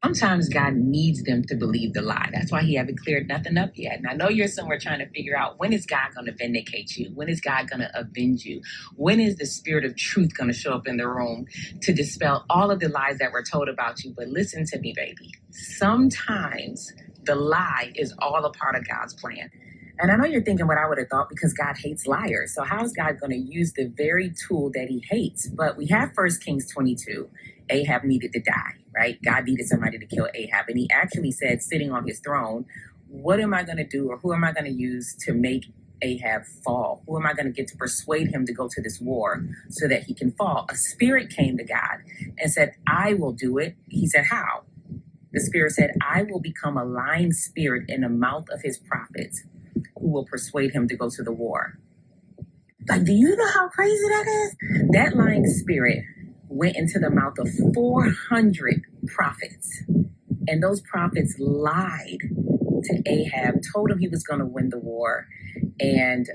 Sometimes God needs them to believe the lie. That's why he haven't cleared nothing up yet. And I know you're somewhere trying to figure out, when is God going to vindicate you? When is God going to avenge you? When is the spirit of truth going to show up in the room to dispel all of the lies that were told about you? But listen to me, baby. Sometimes the lie is all a part of God's plan. And I know you're thinking what I would have thought, because God hates liars. So how is God going to use the very tool that he hates? But we have 1 Kings 22. Ahab needed to die, right? God needed somebody to kill Ahab. And he actually said, sitting on his throne, what am I going to do, or who am I going to use to make Ahab fall? Who am I going to get to persuade him to go to this war so that he can fall? A spirit came to God and said, I will do it. He said, how? The spirit said, I will become a lying spirit in the mouth of his prophets, who will persuade him to go to the war. Like, do you know how crazy that is? That lying spirit went into the mouth of 400 prophets. And those prophets lied to Ahab, told him he was going to win the war. And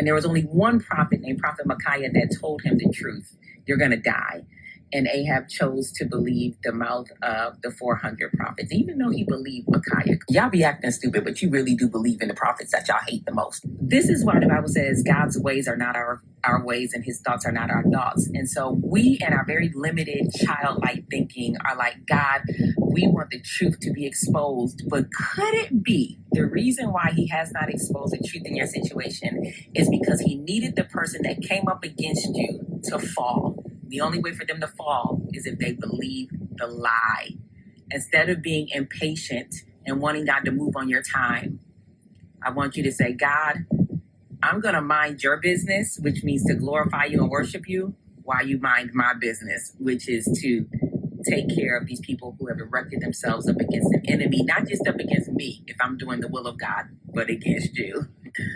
there was only one prophet named Prophet Micaiah that told him the truth. You're going to die. And Ahab chose to believe the mouth of the 400 prophets, even though he believed Micaiah. Y'all be acting stupid, but you really do believe in the prophets that y'all hate the most. This is why the Bible says God's ways are not our ways, and his thoughts are not our thoughts. And so we, in our very limited childlike thinking, are like, God, we want the truth to be exposed. But could it be the reason why he has not exposed the truth in your situation is because he needed the person that came up against you to fall? The only way for them to fall is if they believe the lie. Instead of being impatient and wanting God to move on your time, I want you to say, God, I'm going to mind your business, which means to glorify you and worship you, while you mind my business, which is to take care of these people who have erected themselves up against an enemy, not just up against me, if I'm doing the will of God, but against you.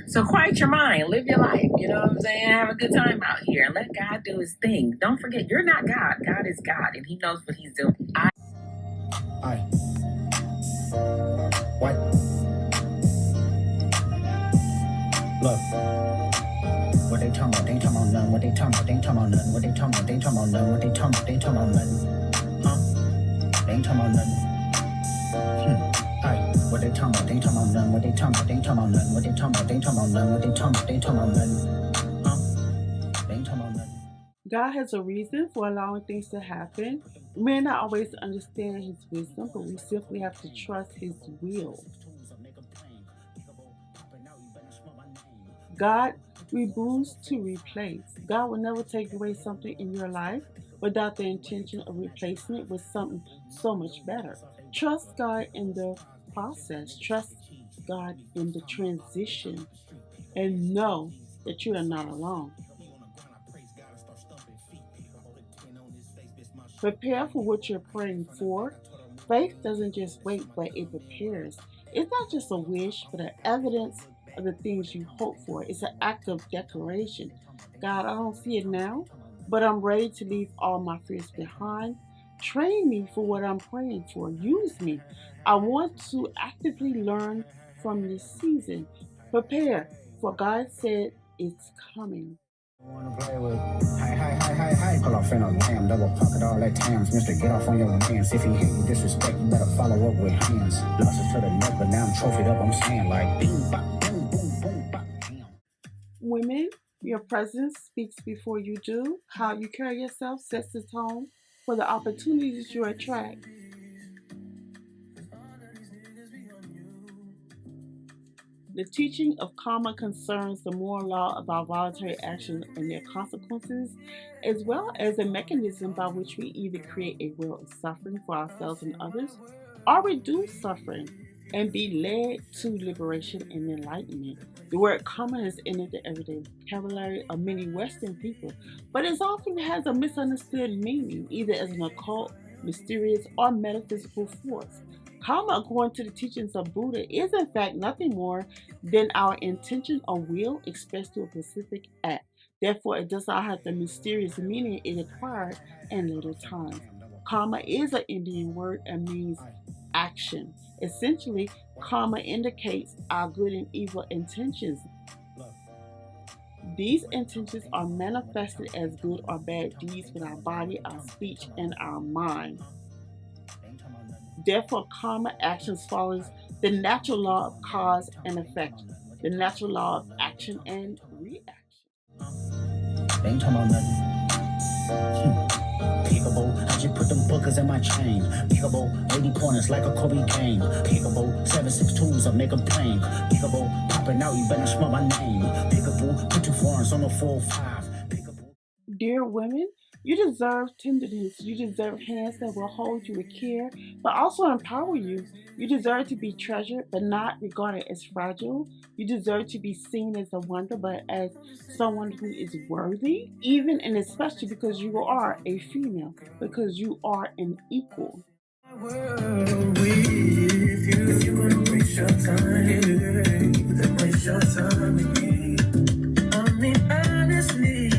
So quiet your mind, live your life, you know what I'm saying? Have a good time out here and let God do his thing. Don't forget, you're not God. God is God, and he knows what he's doing. Aye. What? Look. What they talking about? They ain't talking about none. What they talking about? They ain't talking about none. What they talking about? They ain't talking about none. What they talking about? They ain't talking about nothing. Huh? They ain't talking about nothing. Aye. What they talking about? They ain't talking about none. What they talking about? They ain't talking about none. What they talking about? They ain't talking about none. What they talking about? They ain't talking about nothing. Huh? They ain't talking about nothing. God has a reason for allowing things to happen. We may not always understand his wisdom, but we simply have to trust his will. God removes to replace. God will never take away something in your life without the intention of replacing it with something so much better. Trust God in the process, trust God in the transition, and know that you are not alone. Prepare for what you're praying for. Faith doesn't just wait, but it prepares. It's not just a wish, but an evidence of the things you hope for. It's an act of declaration. God, I don't see it now, but I'm ready to leave all my fears behind. Train me for what I'm praying for. Use me. I want to actively learn from this season. Prepare, for God said it's coming. Wanna play with? Hi. Pull off in a lamb, double pocket all that tams. Mister, get off on your hands. If he hate you disrespect, you better follow up with hands. Losses to the neck, but now I'm trophied up. I'm saying like bing, bop, boom, boom, boom, bop, bam. Women, your presence speaks before you do. How you carry yourself sets the tone for the opportunities you attract. The teaching of karma concerns the moral law about voluntary actions and their consequences, as well as a mechanism by which we either create a world of suffering for ourselves and others, or reduce suffering and be led to liberation and enlightenment. The word karma has entered the everyday vocabulary of many Western people, but it often has a misunderstood meaning, either as an occult, mysterious, or metaphysical force. Karma, according to the teachings of Buddha, is in fact nothing more than our intention or will expressed through a specific act. Therefore, it does not have the mysterious meaning it acquired in later times. Karma is an Indian word and means action. Essentially, karma indicates our good and evil intentions. These intentions are manifested as good or bad deeds with our body, our speech, and our mind. Therefore, karma actions follows the natural law of cause and effect, the natural law of action and reaction. They ain't talking about nothing. Pickable, I just put them bookers in my chain. Pickable, 80 pointers like a Kobe game. Pickable, 762s, I make them plain. Pickable, popping out, you better smell my name. Pickable, put two foreigns on the 4-5. Pickable. Dear women, you deserve tenderness. You deserve hands that will hold you with care, but also empower you. You deserve to be treasured, but not regarded as fragile. You deserve to be seen as a wonder, but as someone who is worthy, even and especially because you are a female, because you are an equal. If you gonna waste your time, then waste your time with me. I mean, honestly,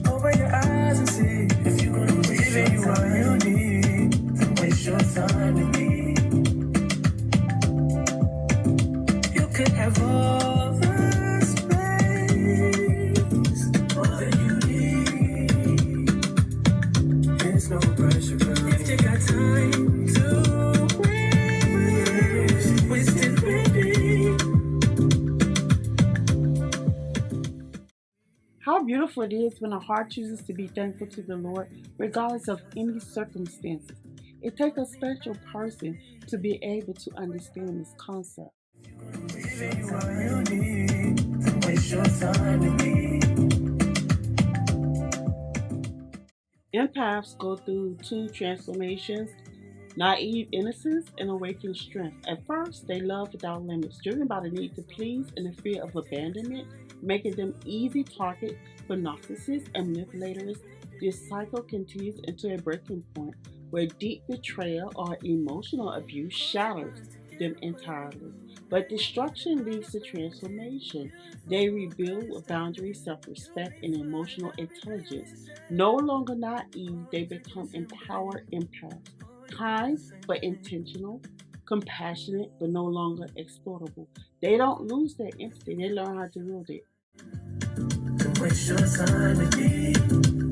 open your eyes and see. If you gonna waste your you are you need, then waste your time with me. You could have all the space, all that you need. There's no pressure, girl. If you got time to waste it, baby. How beautiful it is when a heart chooses to be thankful to the Lord, regardless of any circumstances. It takes a special person to be able to understand this concept. Empaths go through two transformations: naive innocence and awakened strength. At first, they love without limits, driven by the need to please and the fear of abandonment, making them easy target for narcissists and manipulators. This cycle continues into a breaking point where deep betrayal or emotional abuse shatters them entirely. But destruction leads to transformation. They rebuild with boundaries, self respect, and emotional intelligence. No longer naive, they become empowered empaths, kind but intentional, compassionate but no longer exploitable. They don't lose their empathy, they learn how to wield it. Waste your time with me.